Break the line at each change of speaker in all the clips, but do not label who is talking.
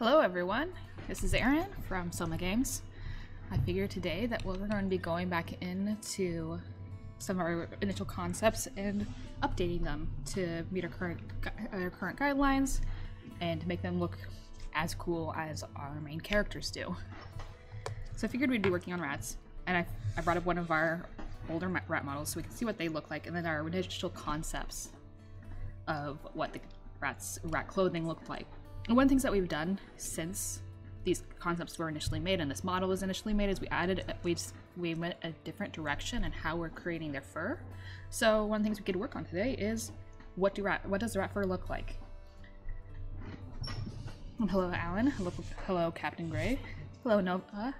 Hello everyone, this is Erin from Soma Games. I figured today that we're going to be going back into some of our initial concepts and updating them to meet our current guidelines and to make them look as cool as our main characters do. So I figured we'd be working on rats, and I brought up one of our older rat models so we can see what they look like and then our initial concepts of what the rat clothing looked like. And one of the things that we've done since these concepts were initially made and this model was initially made is we went a different direction in how we're creating their fur. So one of the things we could work on today is what does the rat fur look like? And hello Alan, hello Captain Gray, hello Nova.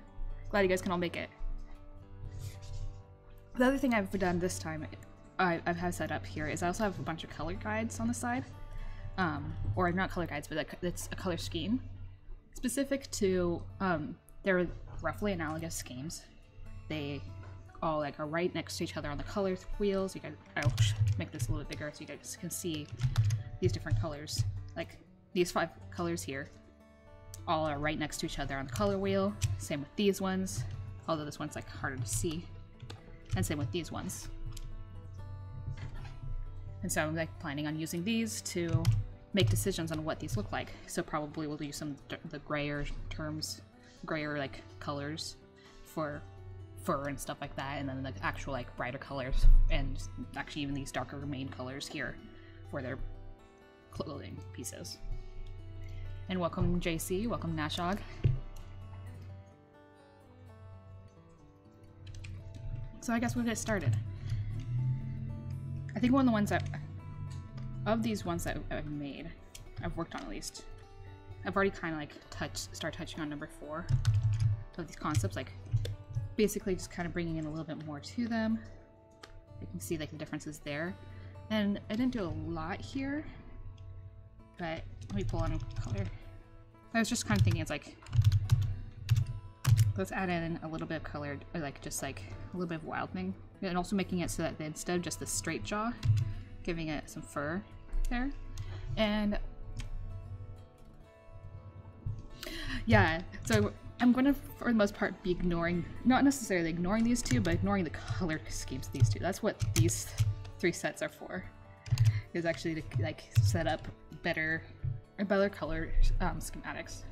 Glad you guys can all make it. The other thing I've done this time, I have set up here, is I also have a bunch of color guides on the side. Or not color guides, but it's a color scheme specific to, they're roughly analogous schemes. They all are right next to each other on the color wheels. I'll make this a little bit bigger so you guys can see these different colors. Like these 5 colors here, all are right next to each other on the color wheel. Same with these ones, although this one's harder to see. And same with these ones. And so I'm planning on using these to make decisions on what these look like. So probably we'll use some the grayer colors for fur and stuff like that, and then the actual brighter colors, and actually even these darker main colors here for their clothing pieces. And welcome JC, welcome Nashog. So I guess we'll get started. I think one of the ones of these ones that I've worked on at least, I've already kind of start touching on number 4 of these concepts, basically just kind of bringing in a little bit more to them. You can see the differences there. And I didn't do a lot here, but let me pull on color. I was just kind of thinking let's add in a little bit of color, or just a little bit of wild thing. And also making it so that instead of just the straight jaw, giving it some fur there. And yeah, so I'm going to, for the most part, be ignoring, not necessarily ignoring these two, but ignoring the color schemes of these two. That's what these 3 sets are for, is actually to set up better color schematics.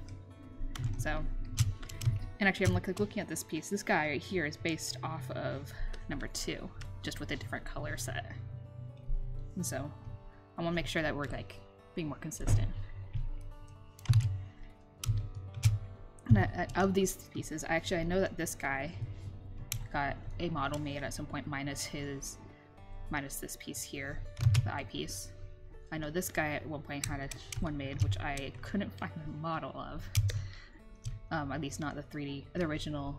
So, and actually I'm looking at this piece. This guy right here is based off of number 2, just with a different color set. And so I want to make sure that we're being more consistent. And of these pieces, I know that this guy got a model made at some point minus this piece here, the eyepiece. I know this guy at one point had one made, which I couldn't find a model of. At least not the original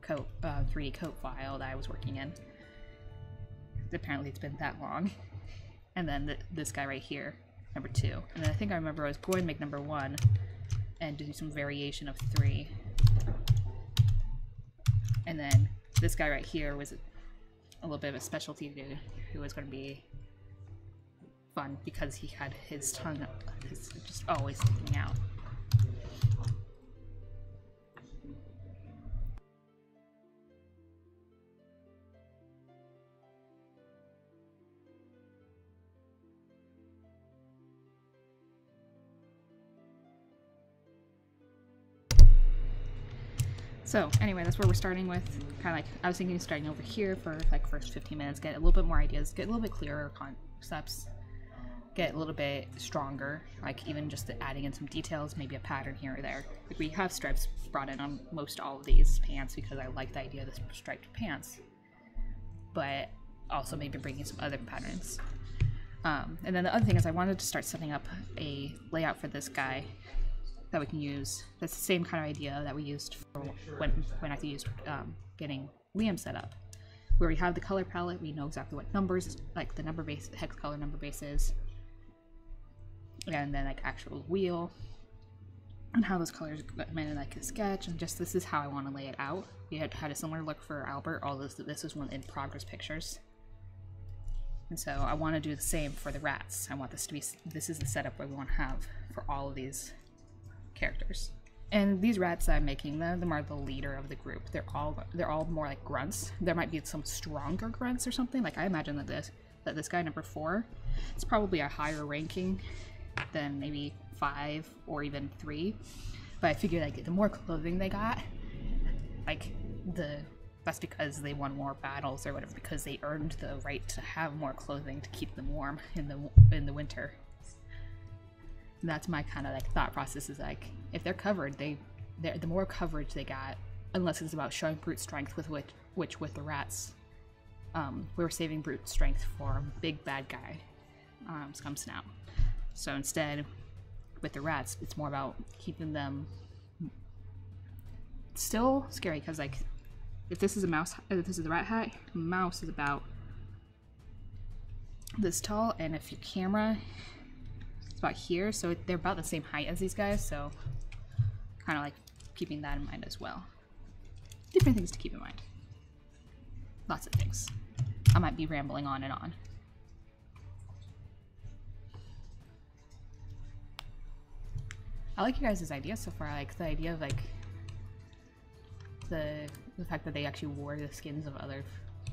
coat, 3D coat file that I was working in. Apparently it's been that long. And then this guy right here, number 2. And then I think I remember I was going to make number 1 and do some variation of 3. And then this guy right here was a little bit of a specialty dude who was going to be fun because he had his tongue just always sticking out. So anyway, that's where we're starting with. I was thinking of starting over here for first 15 minutes, get a little bit more ideas, get a little bit clearer concepts, get a little bit stronger, even just adding in some details, maybe a pattern here or there. We have stripes brought in on most all of these pants because I like the idea of the striped pants, but also maybe bringing some other patterns. And then the other thing is I wanted to start setting up a layout for this guy that we can use. That's the same kind of idea that we used for when I used getting Liam set up, where we have the color palette, we know exactly what numbers, the number base, hex color number bases, and then actual wheel, and how those colors come in a sketch, and just this is how I want to lay it out. We had a similar look for Albert, although this is one in progress pictures. And so I want to do the same for the rats. I want this to be, this is the setup we want to have for all of these characters. And these rats that I'm making, them are the leader of the group. They're all more like grunts. There might be some stronger grunts or something. Like I imagine that this guy number 4 is probably a higher ranking than maybe 5 or even 3. But I figure like the more clothing they got, like that's because they won more battles or whatever, because they earned the right to have more clothing to keep them warm in the winter. And that's my kind of like thought process, is like if they're covered, the more coverage they got, unless it's about showing brute strength, which with the rats, we were saving brute strength for a big bad guy, Scum Snout. So instead, with the rats, it's more about keeping them still scary, because like if this is a rat hat, mouse is about this tall, and if your camera is about here, so they're about the same height as these guys, so kind of like keeping that in mind as well. Different things to keep in mind. Lots of things. I might be rambling on and on. I like you guys' ideas so far. I like the idea of like the fact that they actually wore the skins of other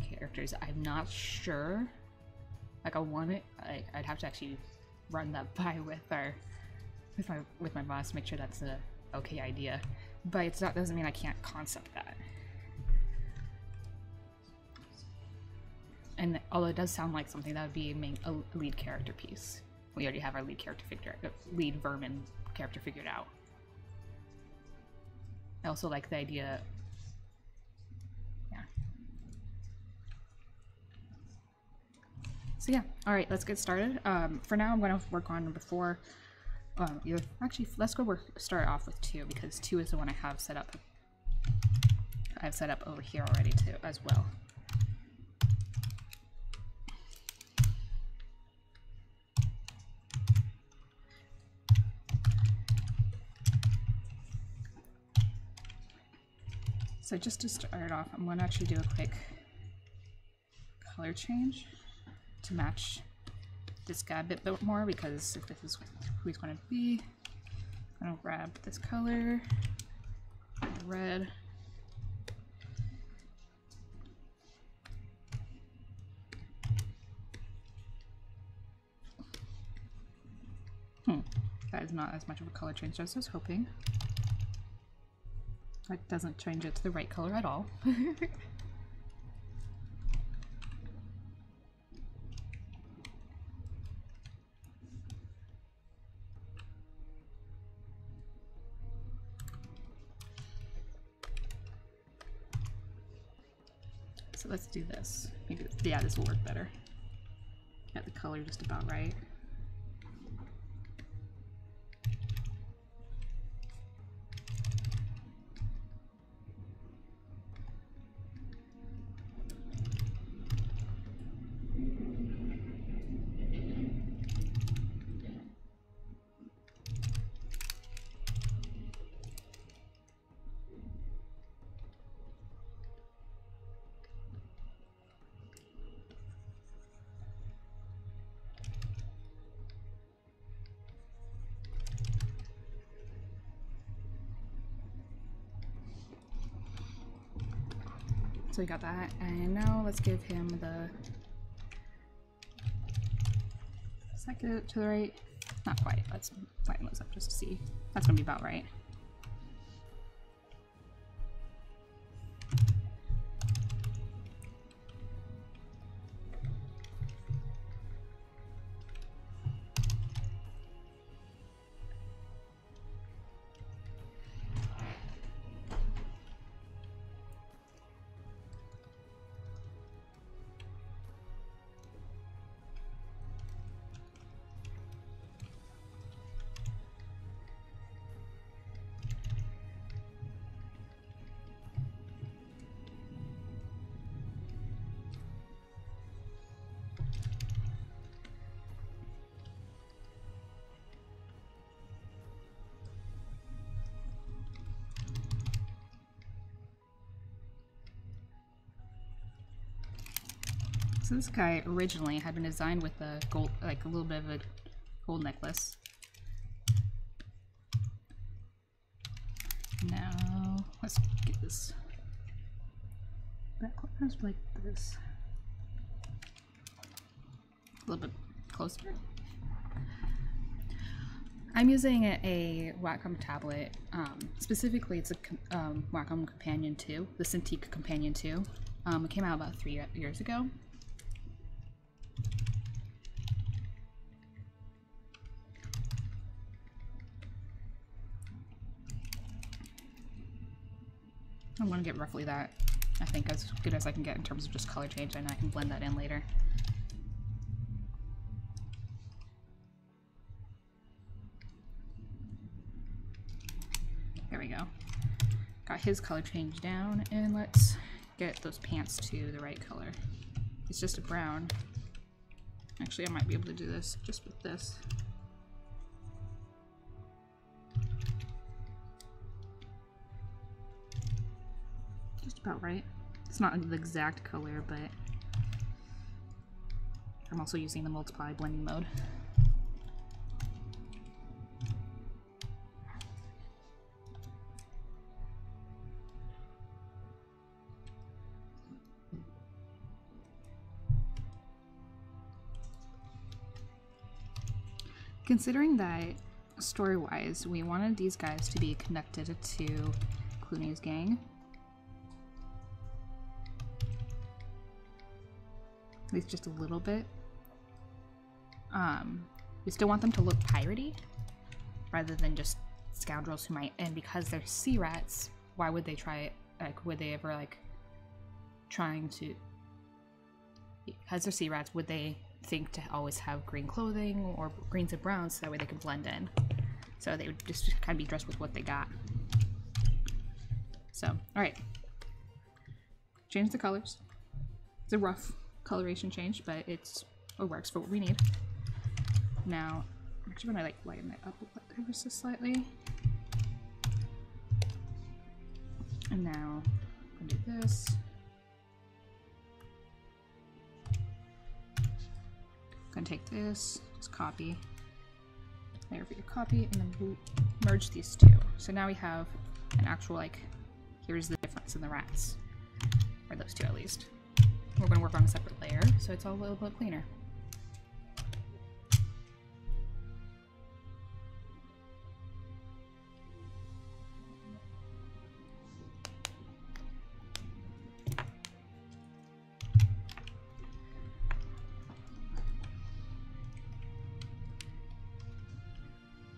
characters. I'm not sure. Like I want it. I'd have to actually run that by with my boss, make sure that's a okay idea. But it's not, doesn't mean I can't concept that. And although it does sound like something that would be a lead character piece, we already have our lead Vermin character figured out. I also like the idea. Yeah. So yeah, all right, let's get started. For now, I'm going to work on before. Actually, let's start off with 2, because 2 is the one I have set up. I've set up over here already too, as well. So just to start off, I'm going to actually do a quick color change to match this guy a bit more, because if this is who he's going to be, I'm going to grab this color, red, that is not as much of a color change as I was hoping. That doesn't change it to the right color at all. So let's do this. Maybe, yeah, this will work better. Got the color just about right. So we got that, and now let's give him the... Does that get it to the right? Not quite. Let's lighten those up just to see. That's gonna be about right. So this guy originally had been designed with a gold, like a little bit of a gold necklace. is back corners like this. A little bit closer. I'm using a Wacom tablet. Specifically, it's a Wacom Companion 2, the Cintiq Companion 2. It came out about 3 years ago. I'm going to get roughly that, I think, as good as I can get in terms of just color change, and I can blend that in later. There we go. Got his color change down, and let's get those pants to the right color. It's just a brown. Actually, I might be able to do this just with this. Just about right. It's not the exact color, but I'm also using the multiply blending mode. Considering that story-wise, we wanted these guys to be connected to Clooney's gang, at least just a little bit. We still want them to look piratey rather than just scoundrels who might, and because they're sea rats, why would they try it? Like, would they ever, like, trying to, because they're sea rats, would they think to always have green clothing or greens and browns so that way they could blend in? So they would just kind of be dressed with what they got. So, alright. Change the colors. It's a rough coloration change, but it works for what we need. Now, I'm actually gonna like lighten it up ever so slightly. And now I'm gonna do this. Gonna take this, just copy, layer for your copy, and then we'll merge these two. So now we have an actual, like, here's the difference in the rats, or those two at least. We're gonna work on a separate layer, so it's all a little bit cleaner.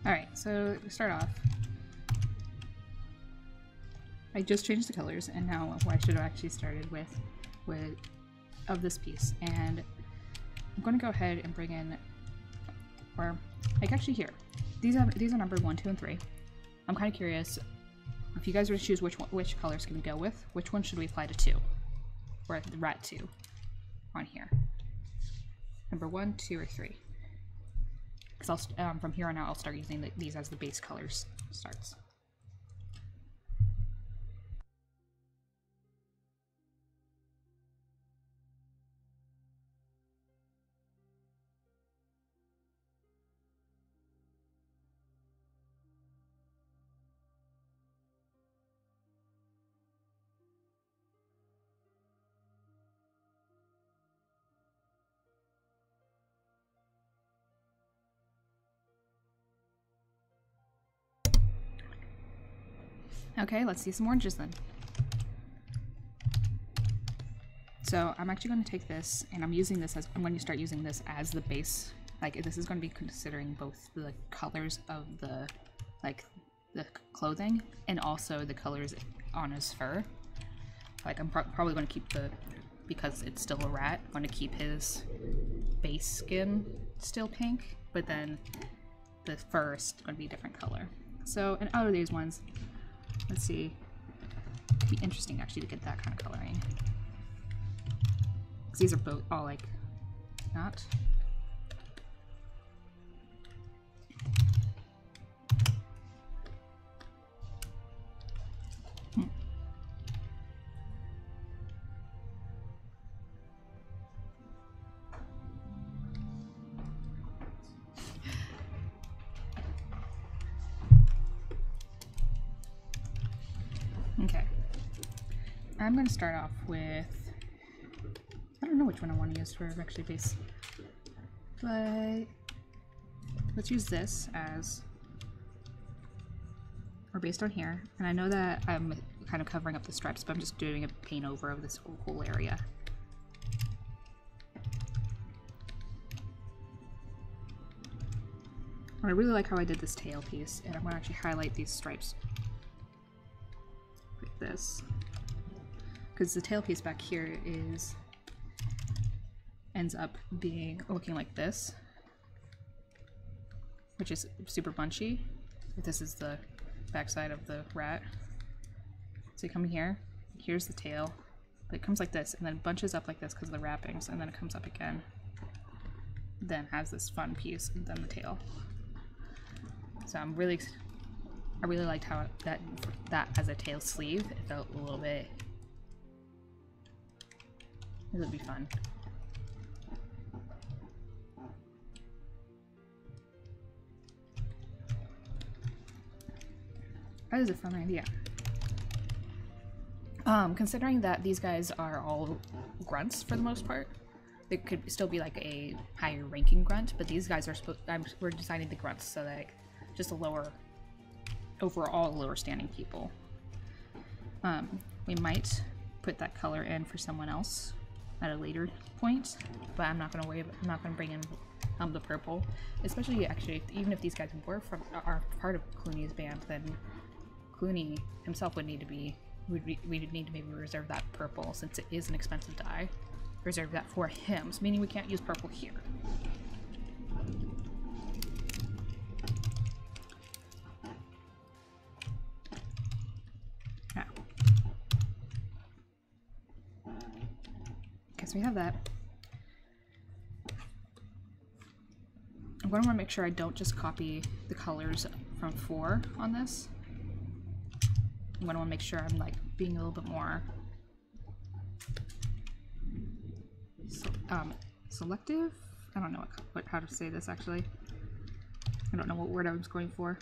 Alright, so to start off, I just changed the colors, and now I should have actually started with of this piece, and I'm going to go ahead and bring in, or like actually here, these are numbered 1, 2, and 3. I'm kind of curious if you guys were to choose which colors can we go with, which one should we apply to 2, or the rat 2 on here, number 1, 2, or 3. Because from here on out, I'll start using these as the base colors starts. Okay, let's see some oranges then. So I'm actually going to take this, and I'm going to start using this as the base. Like, this is going to be considering both the colors of the clothing and also the colors on his fur. Like, I'm probably going to keep because it's still a rat, I'm going to keep his base skin still pink, but then the fur is going to be a different color. So, and out of these ones, let's see, it'd be interesting actually to get that kind of coloring. Because these are both all like, not. Okay. I'm going to start off with, I don't know which one I want to use for actually base, but let's use this as our base down here. And I know that I'm kind of covering up the stripes, but I'm just doing a paint over of this whole area. I really like how I did this tail piece, and I'm going to actually highlight these stripes like this, because the tail piece back here ends up looking like this, which is super bunchy. This is the backside of the rat. So you come here, here's the tail, but it comes like this, and then bunches up like this because of the wrappings, and then it comes up again, then has this fun piece, and then the tail. So I really liked how that as a tail sleeve, it felt a little bit, it would be fun. That is a fun idea. Considering that these guys are all grunts for the most part, they could still be like a higher ranking grunt, but these guys are we're designing the grunts so that just overall lower standing people. We might put that color in for someone else at a later point, but I'm not gonna bring in the purple, especially actually even if these guys are part of Clooney's band, then Clooney himself would need to be, we'd need to maybe reserve that purple, since it is an expensive dye. Reserve that for him, so meaning we can't use purple here. Yeah. Okay, so we have that. I'm going to want to make sure I don't just copy the colors from 4 on this. I'm going to want to make sure I'm like being a little bit more selective. I don't know how to say this actually. I don't know what word I was going for.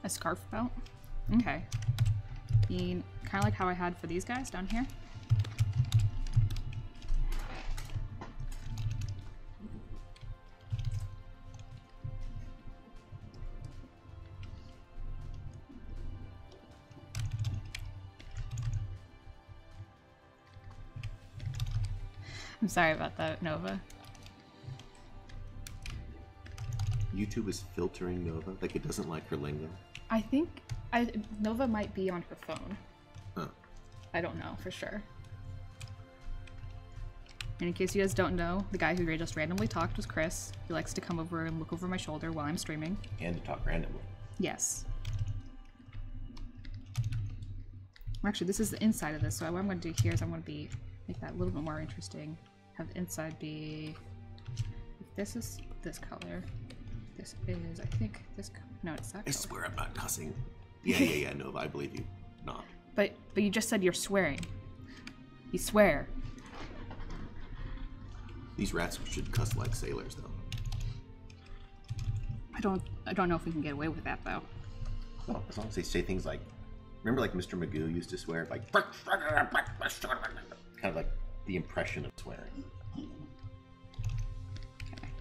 A scarf belt? Okay. Kind of like how I had for these guys down here. I'm sorry about that, Nova.
YouTube is filtering Nova, like it doesn't like her lingo.
I think Nova might be on her phone.
Huh.
I don't know for sure. And in case you guys don't know, the guy who just randomly talked was Chris. He likes to come over and look over my shoulder while I'm streaming.
And to talk randomly.
Yes. Actually, this is the inside of this, so what I'm going to do here is I'm going to be make that a little bit more interesting. Have the inside be, if this is this color, this is, I think, this, no, it's that color.
I swear I'm not cussing. Yeah, Nova, I believe you. Not.
But you just said you're swearing. You swear.
These rats should cuss like sailors, though.
I don't know if we can get away with that, though.
Well, as long as they say things like, remember like Mr. Magoo used to swear, like, kind of like the impression of swearing.
Okay.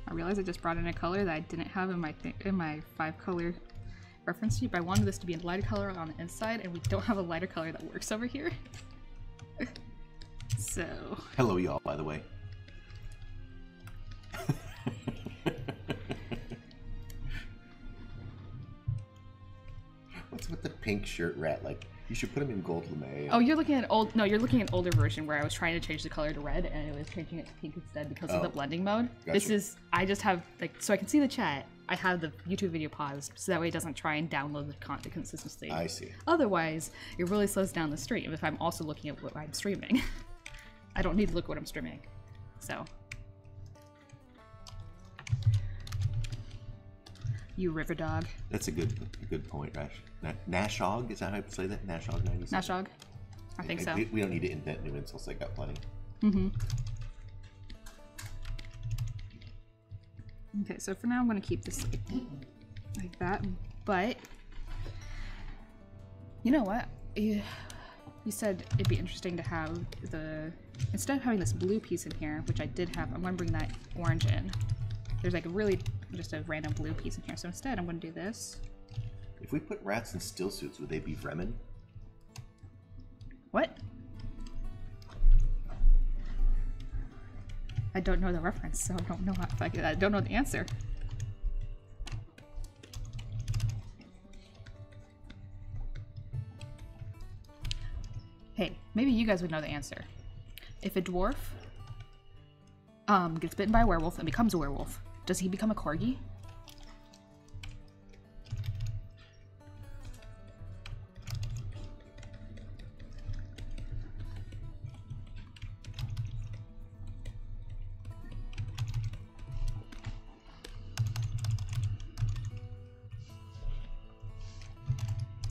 I realize I just brought in a color that I didn't have in my 5-color reference sheet, but I wanted this to be a lighter color on the inside, and we don't have a lighter color that works over here. So.
Hello, y'all, by the way. What's with the pink shirt rat? Like, you should put him in gold lame.
Oh, you're looking at you're looking at older version where I was trying to change the color to red and it was changing it to pink instead because of the blending mode.
Gotcha.
This is, I just have, like, so I can see the chat. I have the YouTube video paused so that way it doesn't try and download the content consistently.
I see.
Otherwise, it really slows down the stream if I'm also looking at what I'm streaming. I don't need to look at what I'm streaming. So. You river dog.
That's a good point, Rash. Nashog, is that how I say that? Nashog 96?
Nashog? I think so.
We don't need to invent new insults, I got plenty.
Mm-hmm. Okay, so for now I'm going to keep this like that, but you know what? You said it'd be interesting to have instead of having this blue piece in here, which I did have, I'm going to bring that orange in. There's like just a random blue piece in here, so instead I'm going to do this.
If we put rats in still suits, would they be Vermin?
What? I don't know the reference, so I don't know I don't know the answer. Hey, maybe you guys would know the answer. If a dwarf gets bitten by a werewolf and becomes a werewolf, does he become a corgi?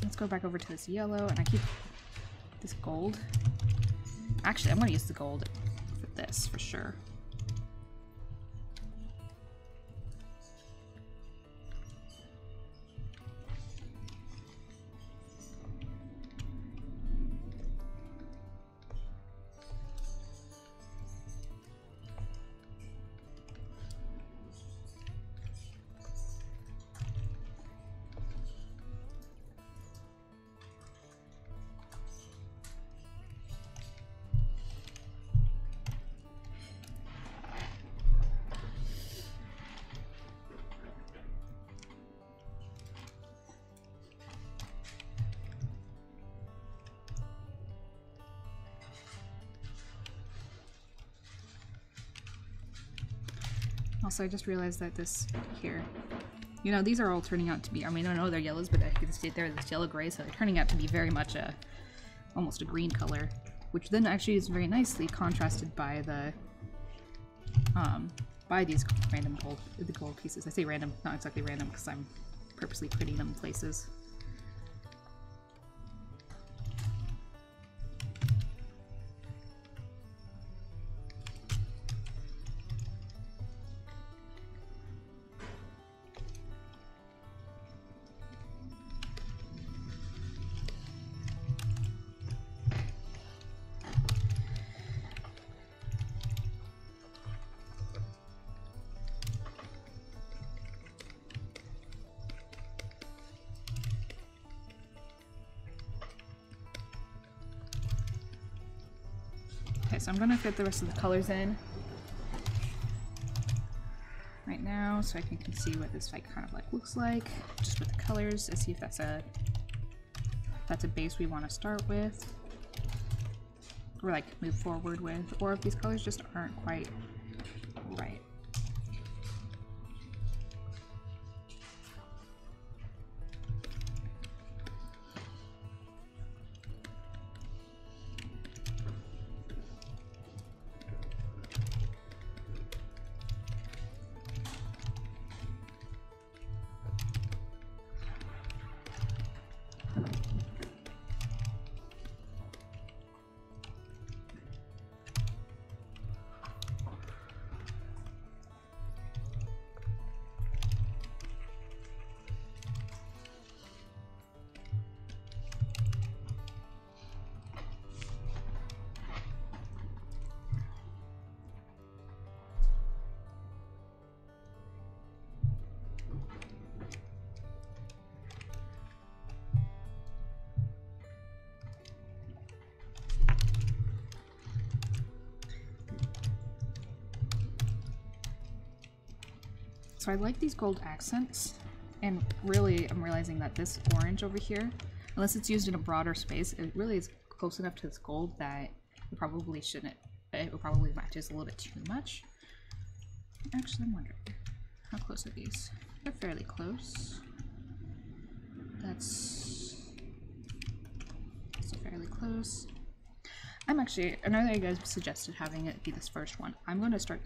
Let's go back over to this yellow, and I keep this gold. Actually, I'm going to use the gold for this for sure. Also, I just realized that this here, you know, these are all turning out to be, I mean, I know they're yellows, but I can see there this yellow gray, so they're turning out to be very much almost a green color, which then actually is very nicely contrasted by by these random gold pieces. I say random, not exactly random, because I'm purposely putting them in places. Okay, so I'm gonna fit the rest of the colors in right now so I can see what this fight kind of like looks like, just with the colors, and see if that's a base we want to start with, or like move forward with, or if these colors just aren't quite right. So I like these gold accents, and really I'm realizing that this orange over here, unless it's used in a broader space, it really is close enough to this gold that it probably shouldn't, it probably matches a little bit too much. Actually, I'm wondering, how close are these? They're fairly close. That's fairly close. I'm actually, I know that you guys suggested having it be this first one. I'm going to start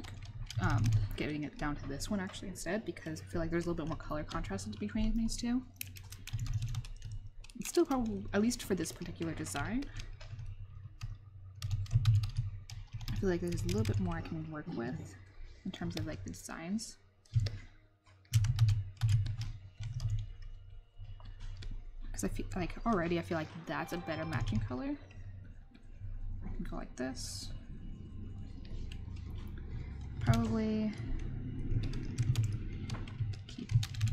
getting it down to this one actually instead, because I feel like there's a little bit more color contrast between these two. It's still probably, at least for this particular design, I feel like there's a little bit more I can work with in terms of like the designs. Because I feel like already I feel like that's a better matching color. I can go like this. Probably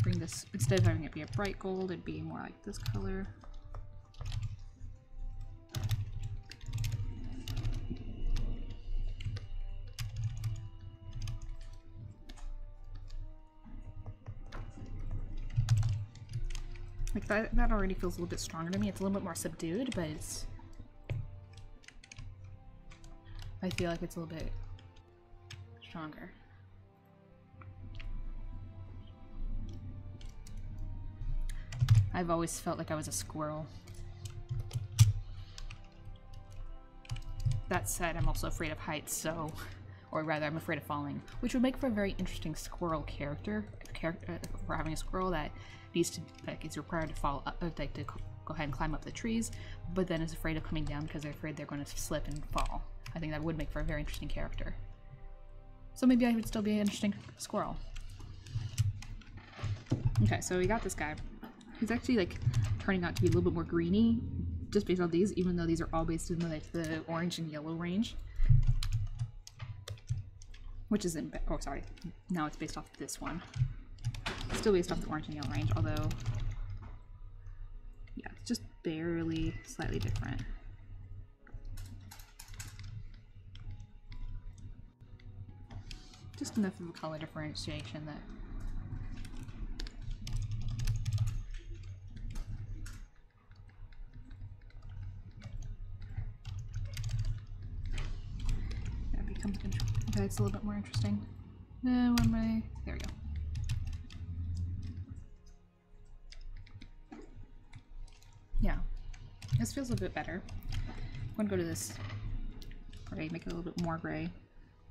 bring this, instead of having it be a bright gold, it'd be more like this color. Like that already feels a little bit stronger to me. It's a little bit more subdued, but it's, I feel like it's a little bit stronger. I've always felt like I was a squirrel. That said, I'm also afraid of heights, so, or rather I'm afraid of falling, which would make for a very interesting squirrel character for having a squirrel that needs to, like, is required to fall up, like to go ahead and climb up the trees, but then is afraid of coming down because they're afraid they're going to slip and fall. I think that would make for a very interesting character. So maybe I would still be an interesting squirrel. Okay, so we got this guy. He's actually like turning out to be a little bit more greeny just based on these, even though these are all based in like the orange and yellow range. Which is in, oh sorry, now it's based off this one. Still based off the orange and yellow range, although, yeah, it's just barely slightly different. Just enough of a color differentiation that that becomes okay, it's a little bit more interesting. There we go. Yeah, this feels a bit better. I'm gonna go to this gray, make it a little bit more gray.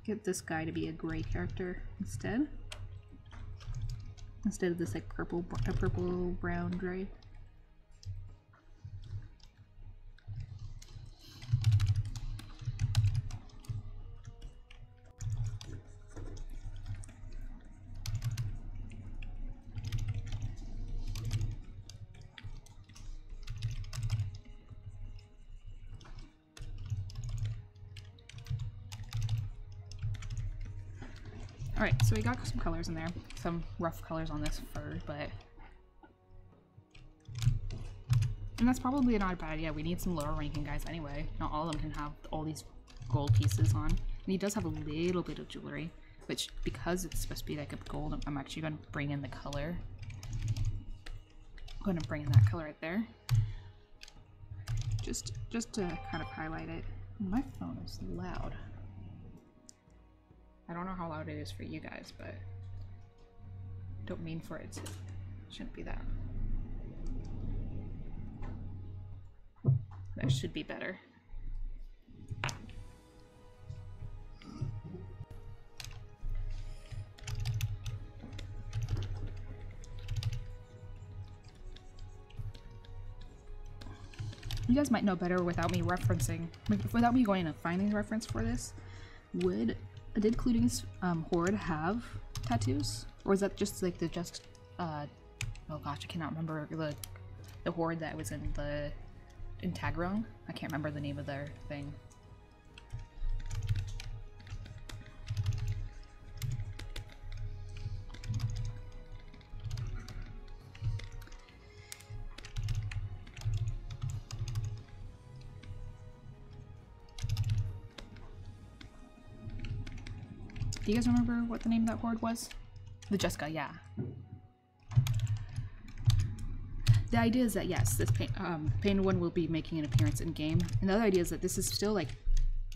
Get this guy to be a gray character instead of this like purple brown gray. Alright, so we got some colors in there. Some rough colors on this fur, but... And that's probably not a bad idea. We need some lower ranking guys anyway. Not all of them can have all these gold pieces on. And he does have a little bit of jewelry, which, because it's supposed to be like a gold, I'm actually going to bring in the color. I'm going to bring in that color right there. Just to kind of highlight it. My phone is loud. I don't know how loud it is for you guys, but don't mean for it to, shouldn't be that. That should be better. You guys might know better without me referencing, without me going to finding a reference for this. Did Cluding's horde have tattoos? Or was that just like the oh gosh, I cannot remember the horde that was in Tagrung? I can't remember the name of their thing. Do you guys remember what the name of that horde was? The Jessica, yeah. The idea is that yes, this painted one will be making an appearance in game, and the other idea is that this is still like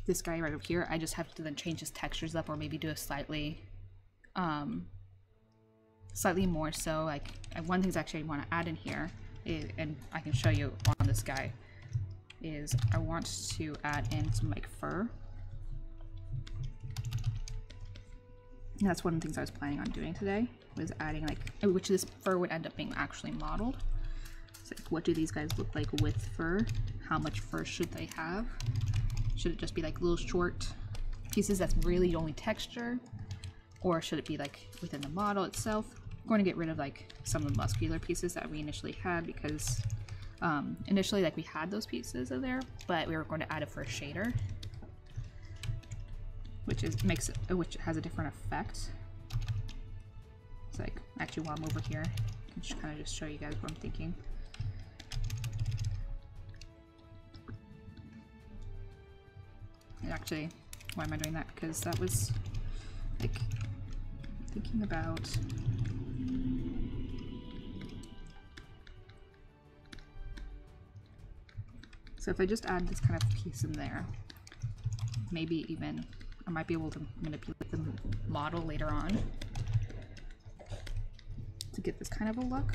this guy right over here. I just have to then change his textures up, or maybe do a slightly more so. Like one thing actually I want to add in here, and I can show you on this guy, is I want to add in some like fur. And that's one of the things I was planning on doing today, was adding like, which this fur would end up being actually modeled. So like, what do these guys look like with fur? How much fur should they have? Should it just be like little short pieces that's really only texture? Or should it be like within the model itself? I'm going to get rid of like some of the muscular pieces that we initially had, because initially like we had those pieces in there, but we were going to add a fur shader, which has a different effect. So like, actually while I'm over here, I can just kind of just show you guys what I'm thinking. And actually, why am I doing that? Because that was like thinking about so if I just add this kind of piece in there, maybe even I might be able to manipulate the model later on to get this kind of a look.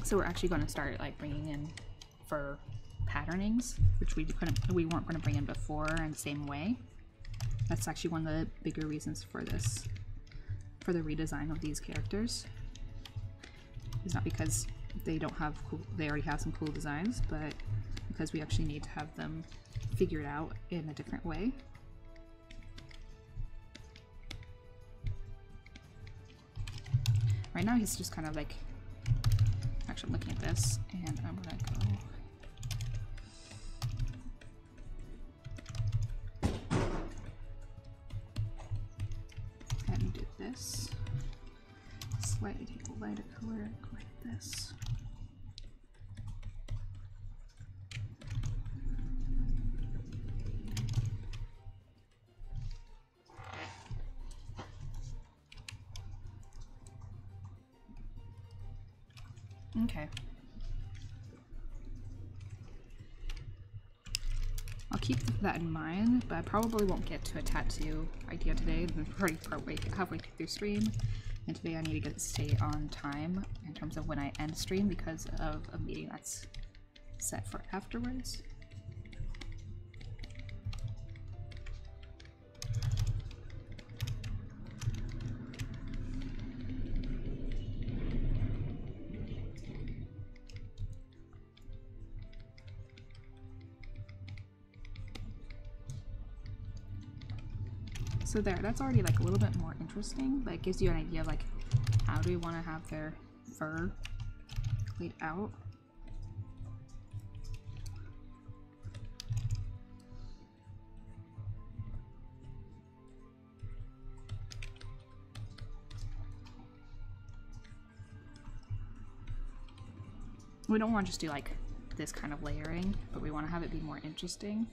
So we're actually going to start like bringing in fur patternings, which we weren't going to bring in before in the same way. That's actually one of the bigger reasons for this, for the redesign of these characters. It's not because they don't have they already have some cool designs, but because we actually need to have them figured out in a different way. Right now he's just kind of like, actually I'm looking at this and I'm gonna go and do this. Slightly take a lighter color, like this. Okay. I'll keep that in mind, but I probably won't get to a tattoo idea today. I'm already halfway through stream, and today I need to stay on time in terms of when I end stream because of a meeting that's set for afterwards. So there, that's already like a little bit more interesting, but it gives you an idea of like how do we want to have their fur laid out. We don't want to just do like this kind of layering, but we want to have it be more interesting,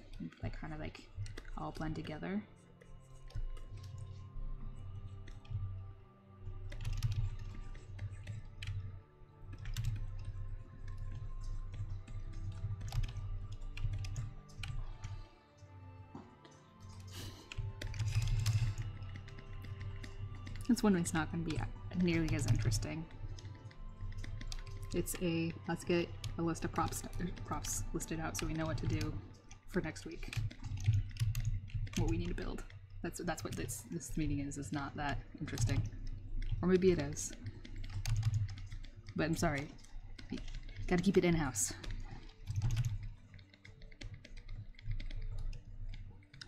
like kind of like all blend together. This one is not going to be nearly as interesting. It's a, let's get a list of props listed out so we know what to do for next week. What we need to build. That's what this meeting is not that interesting. Or maybe it is. But I'm sorry. Gotta keep it in-house.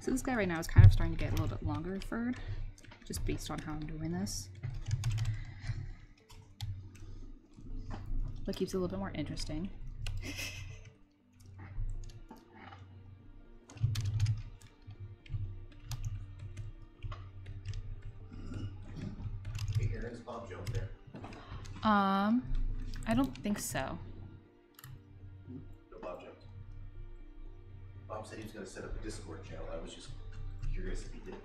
So this guy right now is kind of starting to get a little bit longer furred, just based on how I'm doing this. But keeps it a little bit more interesting.
Hey, Erin, is Bob Jones there?
I don't think so.
No Bob Jones. Bob said he was going to set up a Discord channel. I was just curious if he did.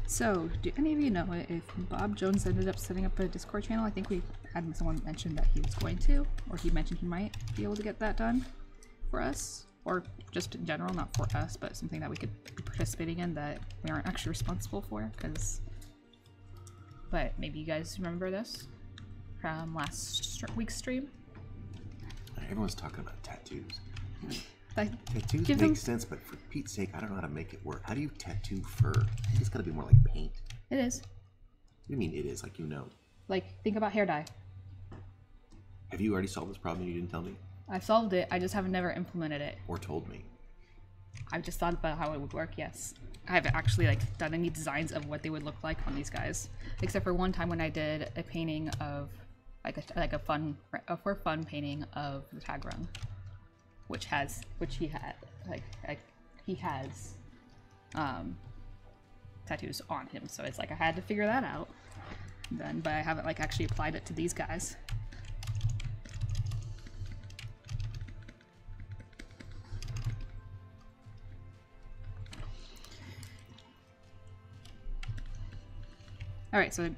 So, do any of you know if Bob Jones ended up setting up a Discord channel? I think we had someone mention that he was going to, or he mentioned he might be able to get that done for us, or just in general, not for us, but something that we could be participating in that we aren't actually responsible for, because... But maybe you guys remember this from last week's stream?
Everyone's talking about tattoos.
Like,
Tattoos make sense, but for Pete's sake, I don't know how to make it work. How do you tattoo fur? I think it's got to be more like paint.
It is.
What do you mean it is? Like, you know.
Like, think about hair dye.
Have you already solved this problem and you didn't tell me?
I've solved it, I just haven't never implemented it.
Or told me?
I've just thought about how it would work, yes. I haven't actually done any designs of what they would look like on these guys. Except for one time when I did a painting of, a fun painting of the tag run. Which he has tattoos on him, so it's like I had to figure that out then, but I haven't actually applied it to these guys. Alright, so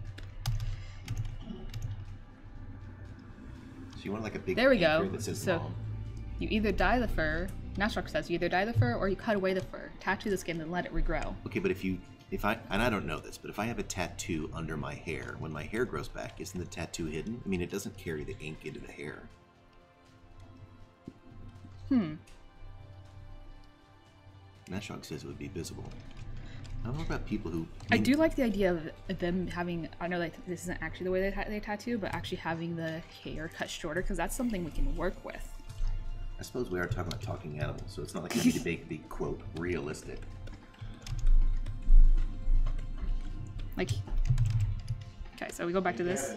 you want like a big
there we go.
That says
so
mom.
You either dye the fur, Nashrock says you either dye the fur or you cut away the fur, tattoo the skin, and let it regrow.
Okay, but if I and I don't know this, but if I have a tattoo under my hair, when my hair grows back, isn't the tattoo hidden? I mean, it doesn't carry the ink into the hair. Nashrock says it would be visible. I don't know about people who...
I do like the idea of them having, I know this isn't actually the way they tattoo, but actually having the hair cut shorter, because that's something we can work with.
I suppose we are talking about talking animals, so it's not like you need to make the quote realistic.
Okay, so we go back to this.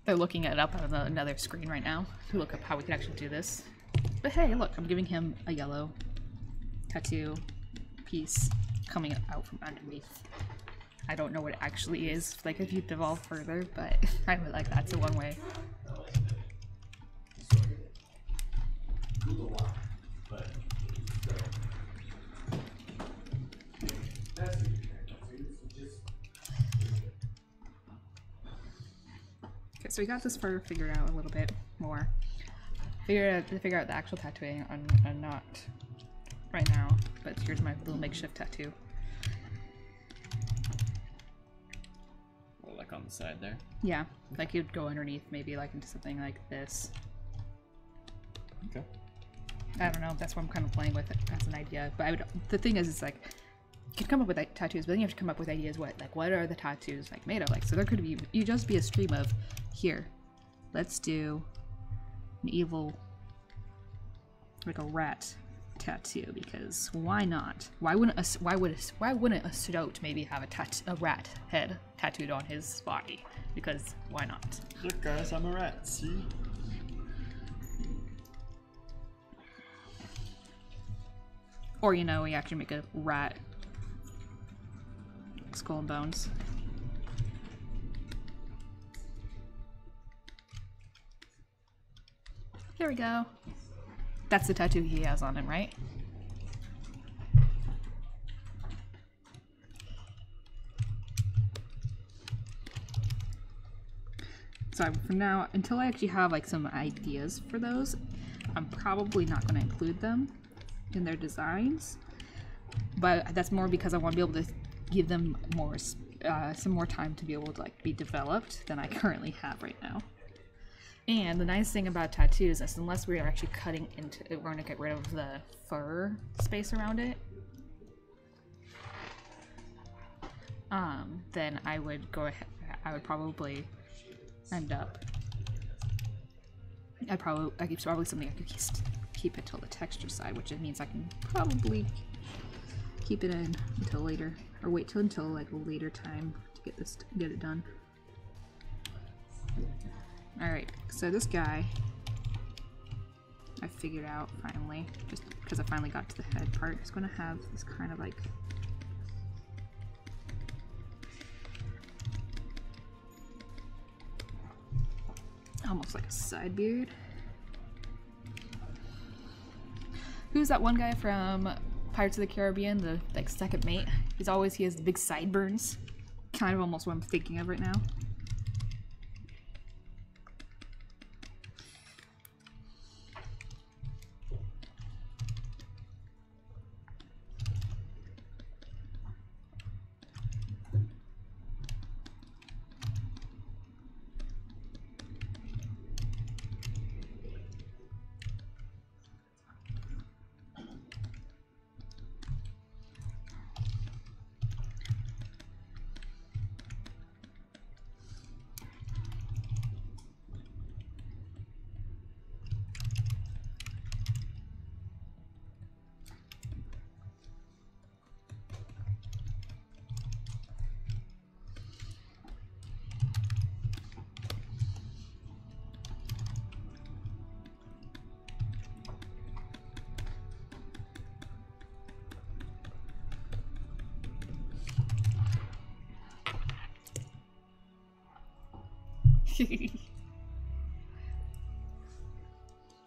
They're looking it up on another screen right now to look up how we can actually do this. But hey, look, I'm giving him a yellow tattoo piece coming out from underneath. I don't know what it actually is, if you devolve further, but I would like that's the one way. So we got this fur figured out a little bit more. Figure out the actual tattooing on not right now, but here's my little makeshift tattoo.
Well, like on the side there?
Yeah, you'd go underneath, maybe into something like this.
Okay.
I don't know, that's what I'm kind of playing with it as an idea. But the thing is, you can come up with tattoos, but then you have to come up with ideas what are the tattoos made of? So there could be just be a stream of, here, let's do an evil, a rat tattoo, because why not? Why wouldn't a stoat maybe have a rat head tattooed on his body? Because why not?
Look guys, I'm a rat, see?
Or we actually make a rat skull and bones. There we go. That's the tattoo he has on him, right? So for now, until I actually have some ideas for those, I'm probably not going to include them in their designs. But that's more because I want to be able to give them more, some more time to be able to be developed than I currently have right now. And the nice thing about tattoos is unless we are actually cutting into it, we're going to get rid of the fur space around it. Then I would go ahead, I would probably end up, it's probably something I could keep it till the texture side, which it means I can probably keep it in until later or wait till until like a later time to get it done. Alright, so this guy I figured out finally, just because I finally got to the head part, is going to have this kind of like almost like a side beard. Who's that one guy from Pirates of the Caribbean, the like second mate? He has the big sideburns. Kind of almost what I'm thinking of right now.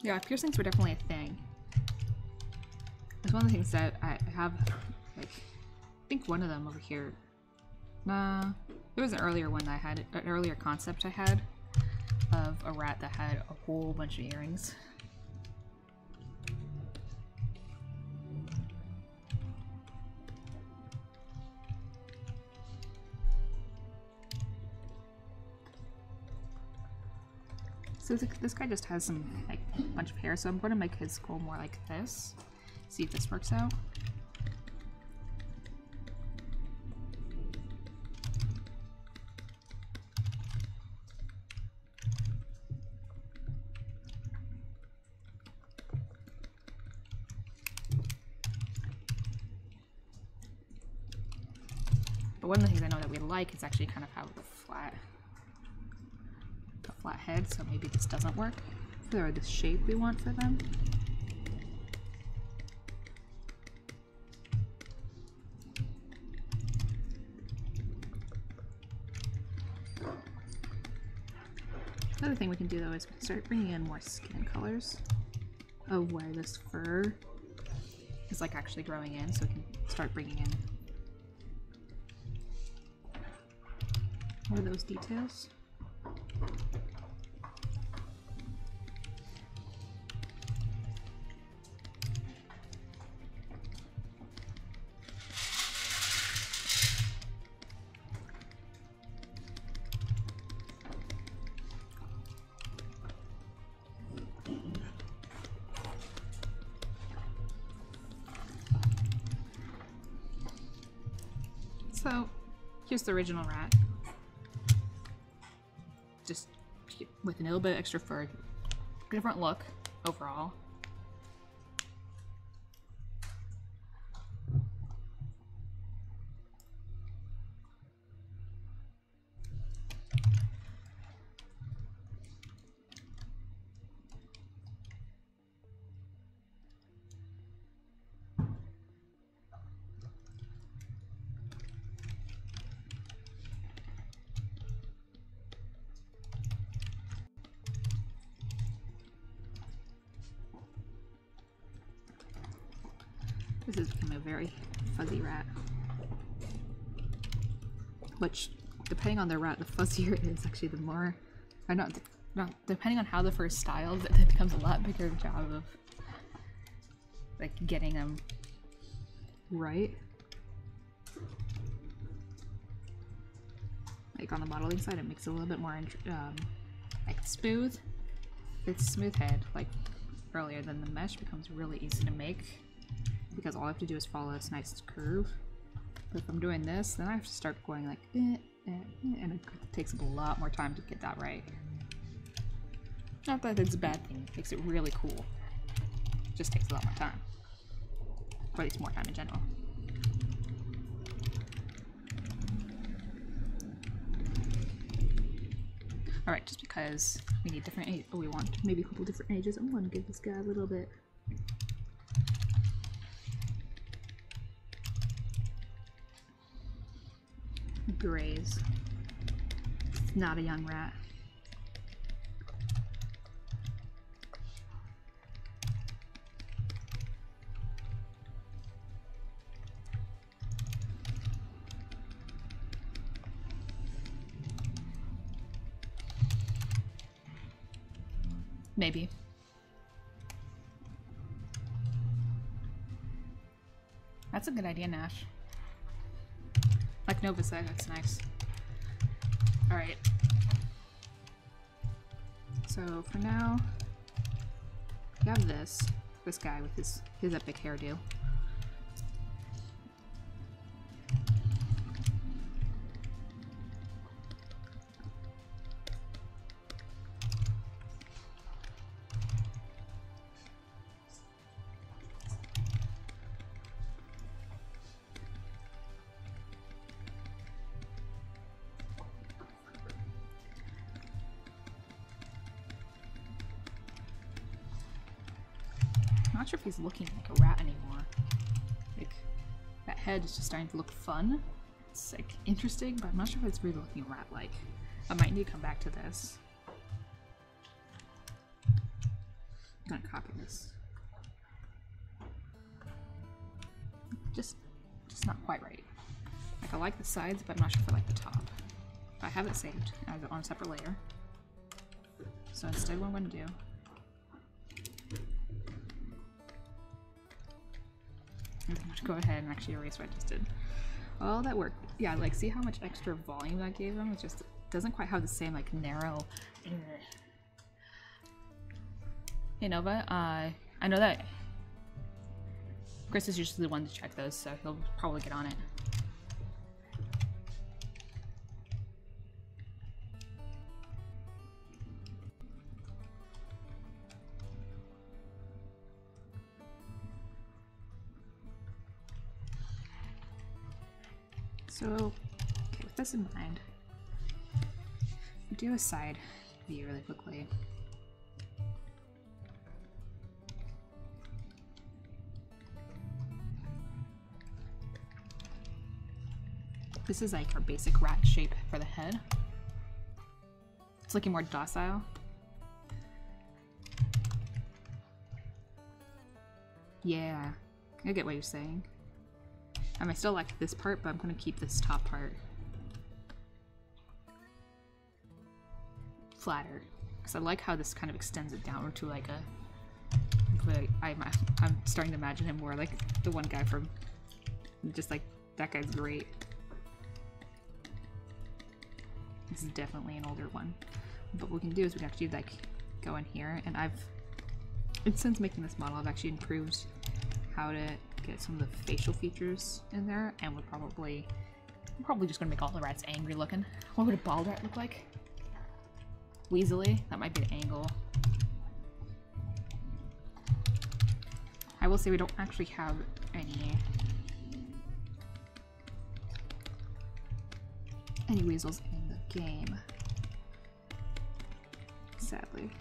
Yeah, piercings were definitely a thing. It's one of the things that I have, like, I think one of them over here. Nah, there was an earlier one that I had, an earlier concept I had of a rat that had a whole bunch of earrings. So this guy just has some, like, bunch of hair, so I'm going to make his skull more like this. See if this works out. But one of the things I know that we like is actually kind of have the flat head, so maybe this doesn't work for the shape we want for them. Another thing we can do though is start bringing in more skin colors of where this fur is like actually growing in, so we can start bringing in more of those details. So, here's the original rat. Just with a little bit extra fur. Different look overall. This has become a very fuzzy rat. Which, depending on the rat, the fuzzier it is, actually the more... Or not, depending on how the fur is styled, it becomes a lot bigger job of like getting them right. Like on the modeling side, it makes it a little bit more like smooth. It's smooth head, like earlier, then the mesh becomes really easy to make, because all I have to do is follow this nice curve. But if I'm doing this, then I have to start going like, and it takes a lot more time to get that right. Not that it's a bad thing, it makes it really cool. It just takes a lot more time. Or at least more time in general. Alright, just because we need different age, we want maybe a couple different ages, I'm gonna give this guy a little bit. Grays. Not a young rat. Maybe. That's a good idea, Nash. Like Nova said, that's nice. Alright. So for now, we have this guy with his epic hairdo. I'm not sure if he's looking like a rat anymore. Like, that head is just starting to look fun. It's like interesting, but I'm not sure if it's really looking rat-like. I might need to come back to this. I'm gonna copy this. Just not quite right. Like, I like the sides, but I'm not sure if I like the top. I have it saved on a separate layer. So instead, what I'm gonna do. I'm going to go ahead and actually erase what I just did. All that work. Yeah, like, see how much extra volume that gave him? It just doesn't quite have the same, like, narrow... Hey, Nova, I know that Chris is usually the one to check those, so he'll probably get on it. So, okay, with this in mind, do a side view really quickly. This is like our basic rat shape for the head. It's looking more docile. Yeah, I get what you're saying. I still like this part, but I'm going to keep this top part flatter because I like how this kind of extends it downward to like a. But I'm starting to imagine him more like the one guy from, just like that guy's great. This is definitely an older one, but what we can do is we can actually like go in here, and since making this model, I've actually improved how to get some of the facial features in there, and I'm probably just gonna make all the rats angry looking. What would a bald rat look like? Weaselly? That might be the angle. I will say we don't actually have any weasels in the game, sadly.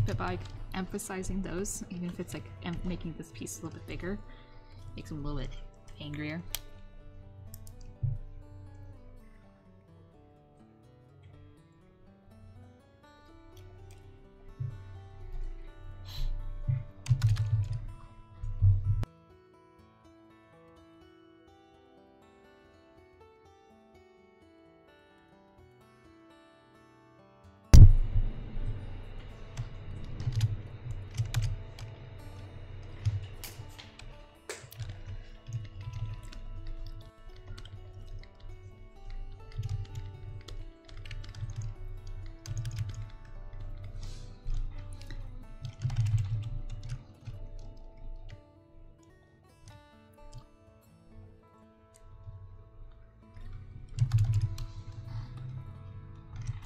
But by emphasizing those, even if it's like making this piece a little bit bigger, makes them a little bit angrier.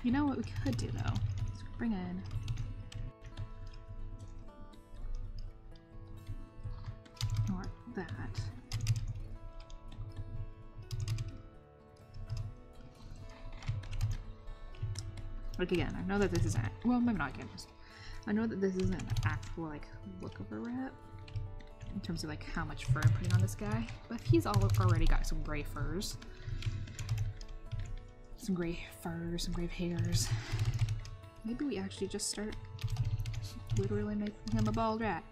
You know what we could do though? Let's bring in or that. Like again, I know that this isn't, well, maybe not again, just, I know that this isn't an actual like look of a rat in terms of like how much fur I'm putting on this guy, but he's already got some gray furs. Some gray furs, some gray hairs. Maybe we actually just start literally making him a bald rat.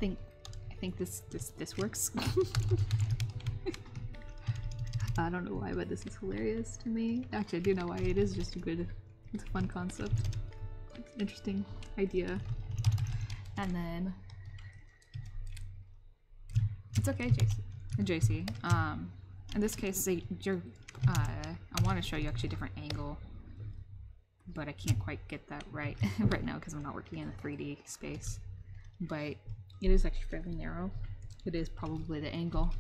I think this works. I don't know why, but this is hilarious to me. Actually, I do know why. It is just it's a fun concept. It's an interesting idea. And then it's okay, JC. In this case, I want to show you actually a different angle, but I can't quite get that right right now because I'm not working in a 3D space. But it is actually fairly narrow. It is probably the angle.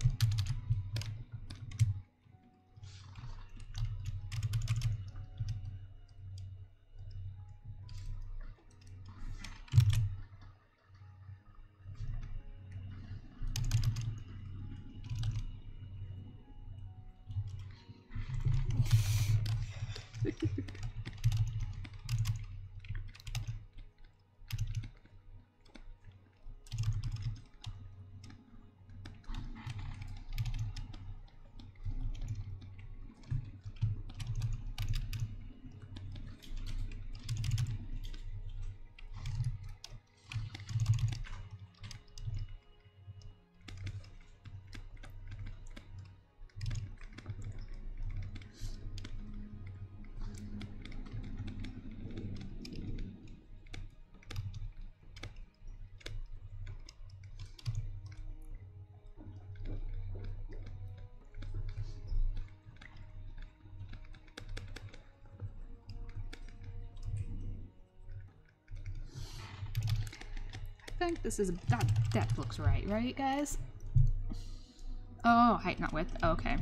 I think this is that looks right, guys? Oh, height, not width. Oh, okay.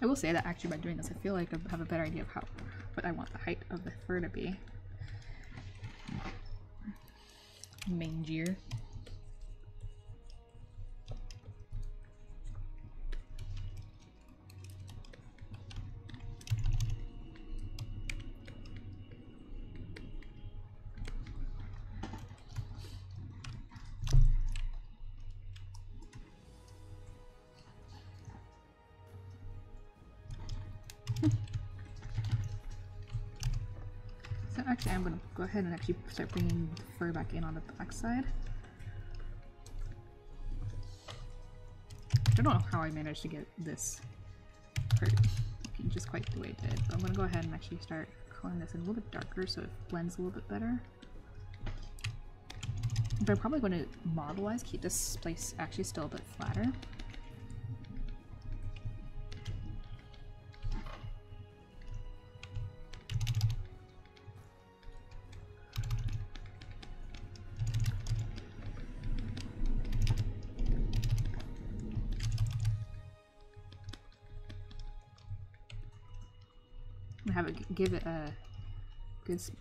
I will say that actually by doing this, I feel like I have a better idea of what I want the height of the fur to be. Mangier. So actually I'm going to go ahead and actually start bringing the fur back in on the back side. I don't know how I managed to get this part looking just quite the way it did, but I'm going to go ahead and actually start coloring this in a little bit darker so it blends a little bit better. But I'm probably going to modelize, keep this place actually still a bit flatter. Have it give it a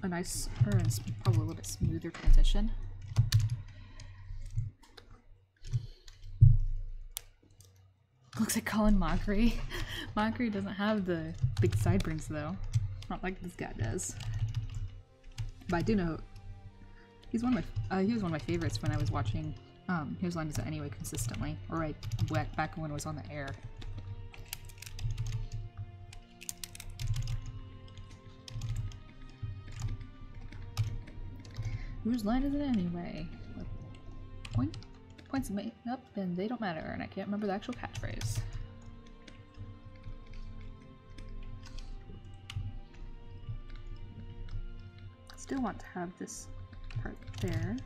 nice or probably a little bit smoother transition. Looks like Colin Mockery. Mockery doesn't have the big sideburns though, not like this guy does. But I do know he was one of my favorites when I was watching Here's Line Is It Anyway consistently, or right back when it was on the air. Whose line is it anyway? Points made up and they don't matter, and I can't remember the actual catchphrase. still want to have this part there.